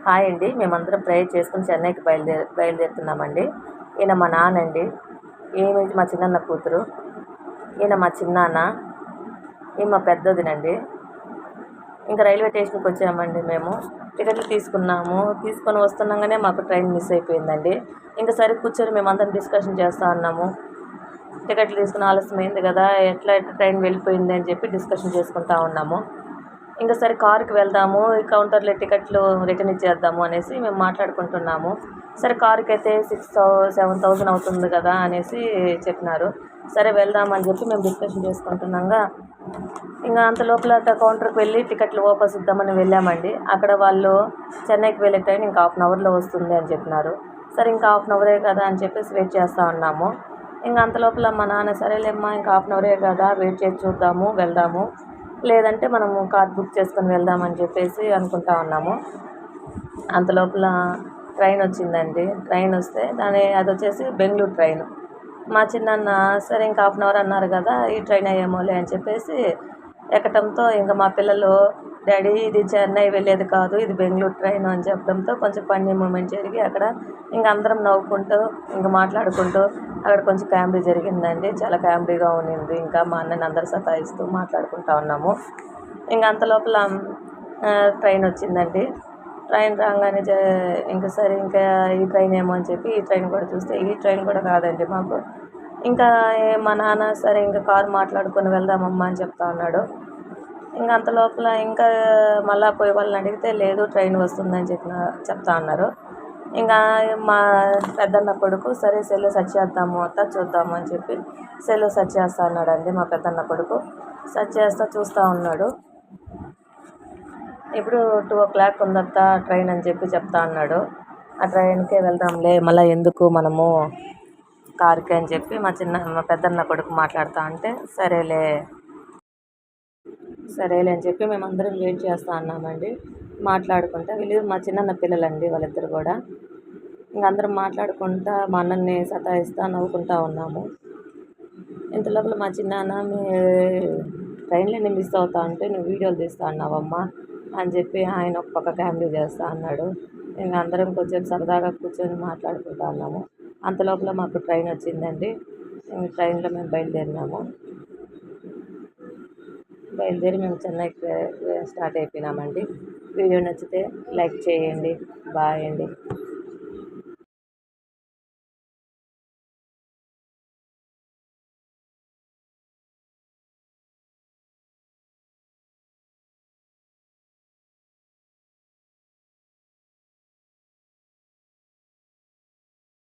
Hi అండి. మేమందరం prayer చేసుకుని చెన్నైకి బయలుదేరుతున్నామండి. ఈయన మా నాన్న అండి. ఈమె మా చిన్నన్న కూతురు. ఈయన మా చిన్నాన్న. ఈమె మా పెద్దొదినండి. ఇంకా రైల్వే స్టేషన్కి వచ్చామండి. మేము టికెట్లు తీసుకొని వస్తుండగానే మాకు ట్రైన్ మిస్ అయిపోయిందండి. ఇంకా సరే కూర్చొని మేమందరం డిస్కషన్ చేస్తూ ఉన్నాము. టికెట్లు తీసుకుని ఆలస్యమైంది కదా, ఎట్లా ట్రైన్ వెళ్ళిపోయింది అని చెప్పి డిస్కషన్ చేసుకుంటూ ఉన్నాము. ఇంకా సరే కారుకి వెళ్దాము, ఈ కౌంటర్లో టికెట్లు రిటర్న్ ఇచ్చేద్దాము అనేసి మేము మాట్లాడుకుంటున్నాము. సరే కారుకి అయితే 7,000 అవుతుంది కదా అనేసి చెప్పినారు. సరే వెళ్దామని చెప్పి మేము డిస్కషన్ చేసుకుంటున్నాగా ఇంకా అంత లోపల కౌంటర్కి వెళ్ళి టికెట్లు వాపస్ ఇద్దామని వెళ్ళామండి. అక్కడ వాళ్ళు చెన్నైకి వెళ్ళే ట్రైన్ ఇంకా 1/2 అవర్లో వస్తుంది అని చెప్పినారు. సరే ఇంకా 1/2 అవరే కదా అని చెప్పేసి వెయిట్ చేస్తూ ఉన్నాము. ఇంకా అంత లోపల మా నాన్న సరేలేమ్మా ఇంకా 1/2 అవరే కదా, వెయిట్ చేసి చూద్దాము, వెళ్దాము, లేదంటే మనము కార్ బుక్ చేసుకొని వెళ్దామని చెప్పేసి అనుకుంటా ఉన్నాము. అంతలోపల ట్రైన్ వచ్చిందండి. ట్రైన్ వస్తే అది వచ్చేసి బెంగళూరు ట్రైన్. మా చిన్నాన్న సరే ఇంకా 1/2 అవర్ అన్నారు కదా, ఈ ట్రైన్ అయ్యేమోలే అని చెప్పేసి ఎక్కడంతో ఇంకా మా పిల్లలు డాడీ ఇది చెన్నై వెళ్ళేది కాదు, ఇది బెంగళూరు ట్రైన్ అని చెప్పడంతో కొంచెం ఫన్నీ మూమెంట్ జరిగి అక్కడ ఇంక అందరం నవ్వుకుంటూ ఇంకా మాట్లాడుకుంటూ అక్కడ కొంచెం కామెడీ జరిగిందండి. చాలా కామెడీగా ఉన్నింది. ఇంకా మా అన్నని అందరూ సతాయిస్తూ మాట్లాడుకుంటూ ఉన్నాము. ఇంకా అంతలోపల ట్రైన్ వచ్చిందండి. ట్రైన్ రాగానే ఇంకా సరే ఇంకా ఈ ట్రైన్ ఏమో అని చెప్పి ఈ ట్రైన్ కూడా చూస్తే ఈ ట్రైన్ కూడా కాదండి మాకు. ఇంకా మా నాన్న సరే ఇంకా కారు మాట్లాడుకొని వెళ్దామమ్మా అని చెప్తా ఉన్నాడు. ఇంకా అంతలోపల ఇంకా మళ్ళీ పోయి వాళ్ళని అడిగితే లేదు ట్రైన్ వస్తుందని చెప్తా ఉన్నారు. ఇంకా మా పెద్దన్న కొడుకు సరే సెల్ సెర్చ్ చేద్దాము అత్త చూద్దాము అని చెప్పి సెల్ సెర్చ్ చేస్తూ ఉన్నాడండి. మా పెద్దన్న కొడుకు సెర్చ్ చూస్తూ ఉన్నాడు. ఇప్పుడు 2 o'clock ఉందత్త ట్రైన్ అని చెప్పి చెప్తా అన్నాడు. ఆ ట్రైన్కే వెళ్దాంలే, మళ్ళీ ఎందుకు మనము కారుకి అని చెప్పి మా పెద్దన్న కొడుకు మాట్లాడుతూ ఉంటే సరేలే అని చెప్పి మేమందరం వెయిట్ చేస్తూ ఉన్నామండి. మాట్లాడుకుంటా వీళ్ళు మా చిన్నన్న పిల్లలండి వాళ్ళిద్దరు కూడా. ఇంక అందరం మాట్లాడుకుంటా మా అన్నని సతాయిస్తూ నవ్వుకుంటూ ఉన్నాము. ఇంతలోపల మా చిన్నాన్న ట్రైన్లోనే మిస్ అవుతా ఉంటే నువ్వు వీడియోలు తీస్తూ ఉన్నావమ్మా అని చెప్పి ఆయన ఒక పక్క కామెడీ చేస్తూ అన్నాడు. ఇంకా అందరం కొంచెం సరదాగా కూర్చొని మాట్లాడుకుంటూ ఉన్నాము. అంతలోపల మాకు ట్రైన్ వచ్చిందండి. ట్రైన్లో మేము బయలుదేరి మేము చెన్నైకి స్టార్ట్ అయిపోయినామండి. వీడియో నచ్చితే లైక్ చేయండి. బాయ్ అండి.